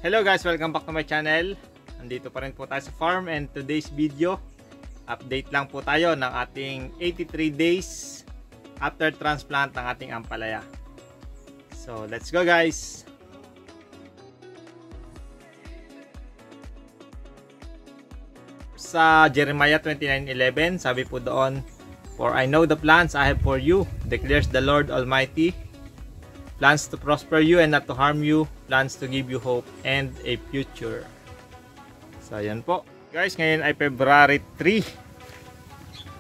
Hello guys, welcome back to my channel. Nandito pa rin po tayo sa farm, and today's video, update lang po tayo ng ating 83 days after transplant ng ating ampalaya. So let's go guys. Sa Jeremiah 29:11, sabi po doon, "For I know the plans I have for you, declares the Lord Almighty, plans to prosper you and not to harm you, plans to give you hope and a future." So ayan po guys, ngayon ay February 3,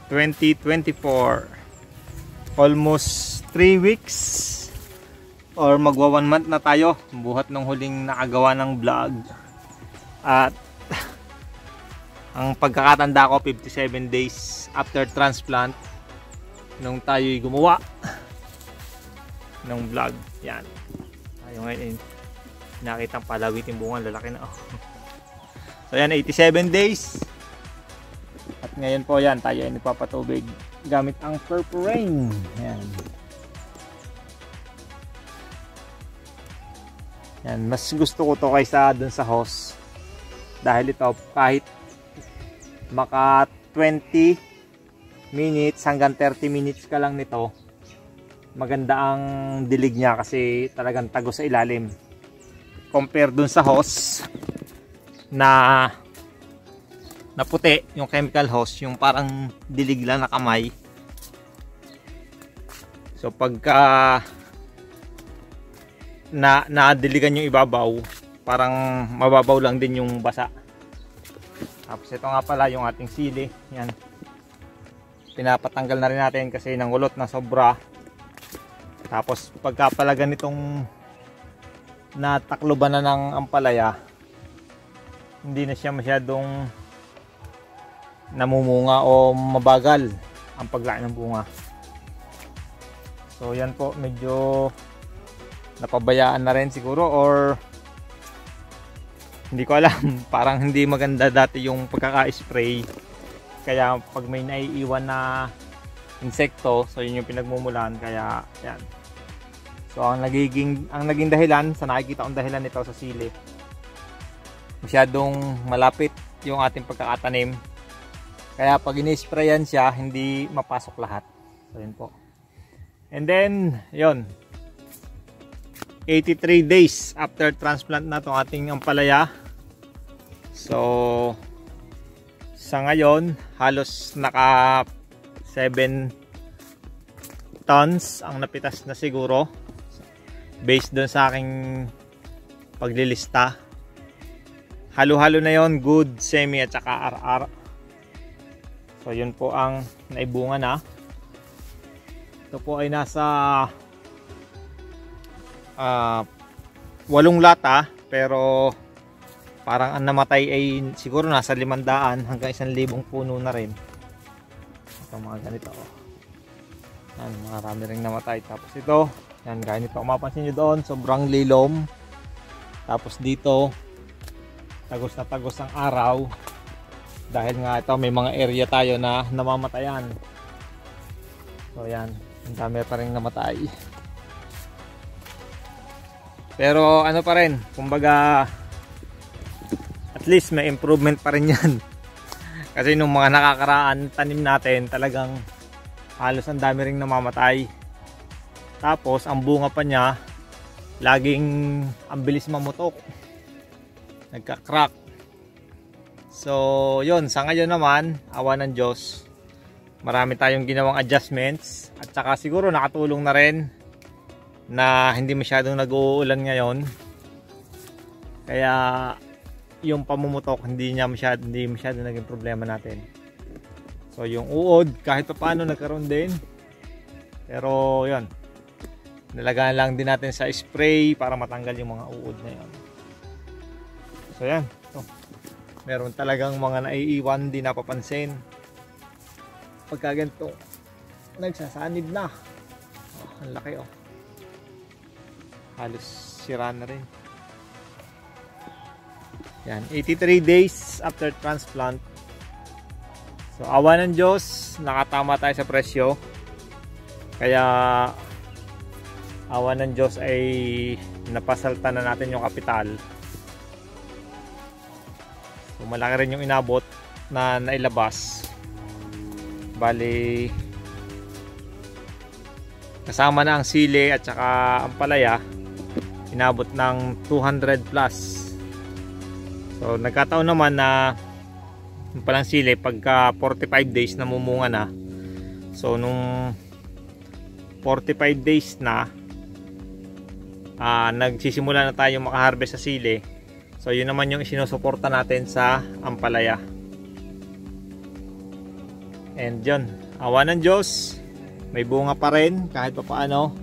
2024. Almost 3 weeks or magwa 1 month na tayo buhat nung huling nakagawa ng vlog. At ang pagkakatanda ko, 57 days after transplant nung tayo'y gumawa ng vlog. Yan. Tayo ngayon nakita ang palawiting bunga, lalaki na. So yan, 87 days. At ngayon po yan, tayo ay nagpapatubig gamit ang Purple Rain. Yan. Yan, mas gusto ko to kaysa dun sa hose. Dahil ito, kahit maka 20 minutes hanggang 30 minutes ka lang nito, maganda ang dilig niya kasi talagang tago sa ilalim. Compare dun sa hose na puti, yung chemical hose, yung parang dilig lang na kamay. So pagka nadiligan yung ibabaw, parang mababaw lang din yung basa. Tapos ito nga pala yung ating sili. Yan. Pinapatanggal na rin natin kasi nangulot na sobra. Tapos pagka pala ganitong natakloban na ng ampalaya, hindi na siya masyadong namumunga o mabagal ang paglaki ng bunga. So yan po, medyo napabayaan na rin siguro, or hindi ko alam, parang hindi maganda dati yung pagkaka-spray. Kaya pag may naiiwan na insekto, so yun yung pinagmumulan, kaya yan. So ang naging dahilan, sa nakikita kong dahilan nito sa sili, masyadong malapit yung ating pagkakatanim. Kaya pag ini-sprayan siya, hindi mapasok lahat. So yun po. And then, yun, 83 days after transplant na itong ating ampalaya. So sa ngayon, halos naka 7 tons ang napitas na siguro, based doon sa aking paglilista. Halo-halo na yon, good, semi at saka RR. So yun po ang naibunga na. Ito po ay nasa 8 lata, pero parang ang namatay ay siguro nasa 500 hanggang 1,000 puno na rin. Ito mga ganito. Yan, marami ring namatay. Tapos ito, yan, gaya nito, mapansin nyo doon, sobrang lilom. Tapos dito, tagos na tagos ang araw. Dahil nga ito, may mga area tayo na namamatayan. So yan, ang dami pa rin namatay. Pero ano pa rin, kumbaga at least may improvement pa rin yan. Kasi nung mga nakakaraan tanim natin, talagang halos ang dami ring namamatay. Tapos ang bunga pa niya, laging ang bilis mamutok, nagka-crack. So yun, sa ngayon naman, awa ng Diyos, marami tayong ginawang adjustments. At saka siguro nakatulong na rin na hindi masyadong nag-uulan ngayon, kaya yung pamumutok hindi masyadong naging problema natin. So yung uod kahit pa paano nagkaroon din, pero yun, nilagyan lang din natin sa spray para matanggal yung mga uod na yun. So yan, ito, meron talagang mga naiiwan, di napapansin. Pagka ganito, nagsasanib na. Ang laki oh. Halos sira na rin. Yan, 83 days after transplant. So awa ng Diyos, nakatama tayo sa presyo. Kaya awa ng Diyos ay napasalta na natin yung kapital. So malaki rin yung inabot na nailabas. Bali kasama na ang sili at saka ang palaya, inabot ng 200 plus. So nagkataon naman na yung palang sili pagka 45 days namumunga na. So nung 45 days na nagsisimula na tayo makaharvest sa sili. So yun naman yung isinusuporta natin sa ampalaya. And yun, awa ng Diyos, may bunga pa rin kahit pa paano.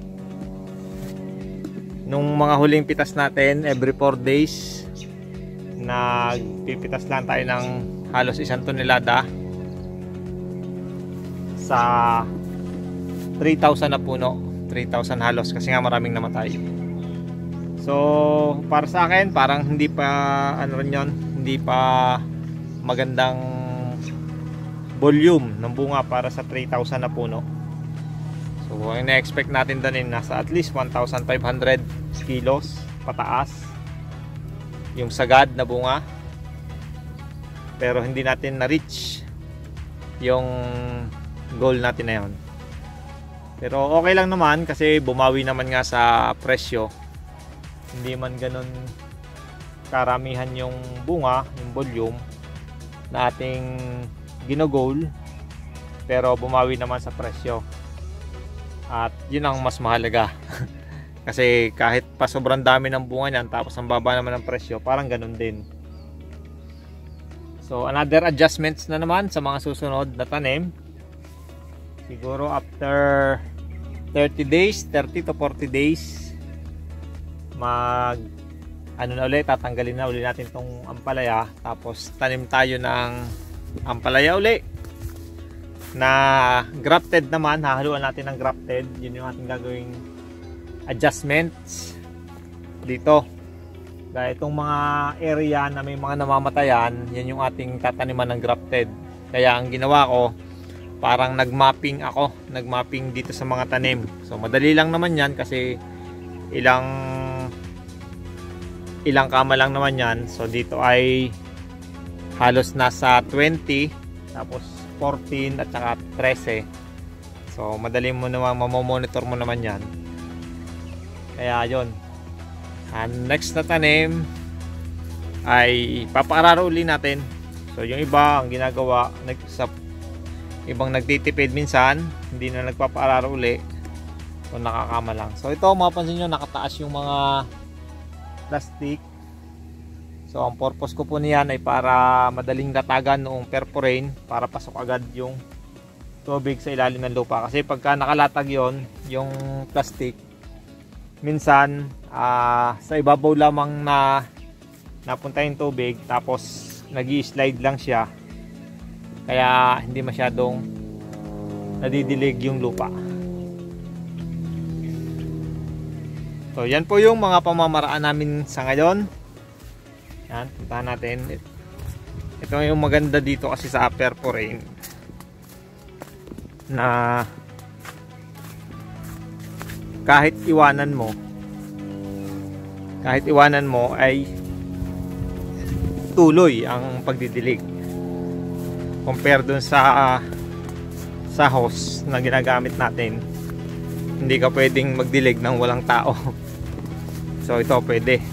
Nung mga huling pitas natin, every 4 days nagpipitas lang tayo ng halos 1 tonelada sa 3,000 na puno. 3,000 halos kasi nga maraming namatay. So para sa akin parang hindi pa ano rin yun, hindi pa magandang volume ng bunga para sa 3,000 na puno. So ang na-expect natin doon nasa at least 1,500 kilos pataas yung sagad na bunga, pero hindi natin na-reach yung goal natin na yun. Pero okay lang naman kasi bumawi naman nga sa presyo. Hindi man ganun karamihan yung bunga, yung volume na ating ginogol, pero bumawi naman sa presyo. At yun ang mas mahalaga. Kasi kahit pa sobrang dami ng bunga niyan tapos ang baba naman ng presyo, parang ganun din. So another adjustments na naman sa mga susunod na tanim. Siguro after 30 days, 30 to 40 days, tatanggalin na ulit natin tong ampalaya, tapos tanim tayo ng ampalaya uli na grafted naman. Hahaluan natin ng grafted. Yun yung ating gagawing adjustments dito. Gaya itong mga area na may mga namamatayan, yan yung ating tataniman ng grafted. Kaya ang ginawa ko, parang nagmapping ako, nagmapping dito sa mga tanim. So madali lang naman yan kasi ilang kama lang naman yan. So dito ay halos nasa 20, tapos 14 at saka 13. So madali mo naman, mamomonitor mo naman yan. Kaya yun, next na tanim ay papaararo uli natin. So yung iba ang ginagawa, ibang nagtitipid minsan, hindi na nagpapaararo uli. So nakakama lang. So ito mapapansin nyo, nakataas yung mga plastic. So ang purpose ko po niyan ay para madaling latagan noong perforain, para pasok agad yung tubig sa ilalim ng lupa. Kasi pagka nakalatag yon, yung plastic, minsan sa ibabaw lamang na napunta yung tubig, tapos nag-i-slide lang siya. Kaya hindi masyadong nadidilig yung lupa. So yan po yung mga pamamaraan namin sa ngayon. Yan, puntahan natin. Ito yung maganda dito kasi sa perforain, na kahit iwanan mo ay tuloy ang pagdidilig, compare dun sa hose na ginagamit natin. Hindi ka pwedeng magdilig ng walang tao. So ito pwede.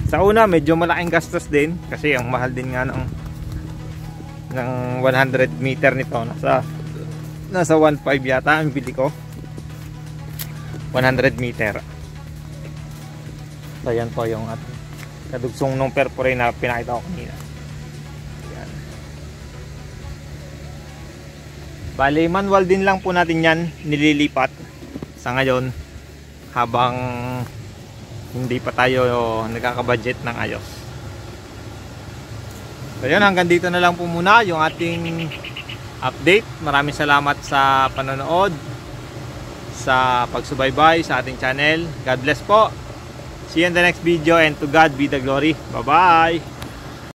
Sa una medyo malaking gastos din kasi ang mahal din nga ng 100 meter nito. Nasa 1.5 yata ang bili ko. 100 meter. So yan po yung kadugsong nung perforain na pinakita ko kanina. Yan. Bali manual din lang po natin yan nililipat sa ngayon, habang hindi pa tayo nagkakabudget ng ayos. So yun, hanggang dito na lang po muna yung ating update. Maraming salamat sa panonood, sa pagsubaybay sa ating channel. God bless po. See you in the next video, and to God be the glory. Bye bye.